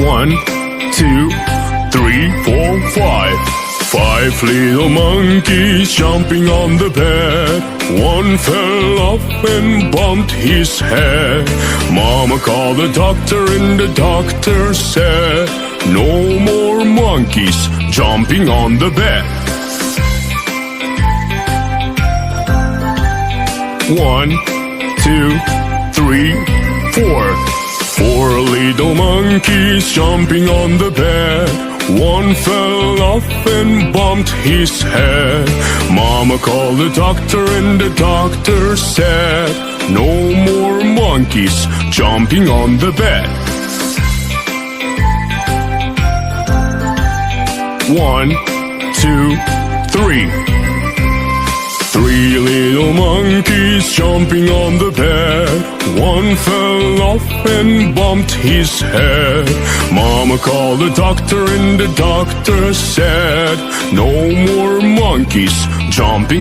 1, 2, 3, 4, 5. 5 little monkeys jumping on the bed. One fell off and bumped his head. Mama called the doctor and the doctor said, no more monkeys jumping on the bed. 1, 2, 3, 4. 4 little monkeys jumping on the bed. One fell off and bumped his head. Mama called the doctor and the doctor said, no more monkeys jumping on the bed. 1, 2, 3. 3 little monkeys jumping on the bed. One fell off and bumped his head. Mama called the doctor and the doctor said, no more monkeys jumping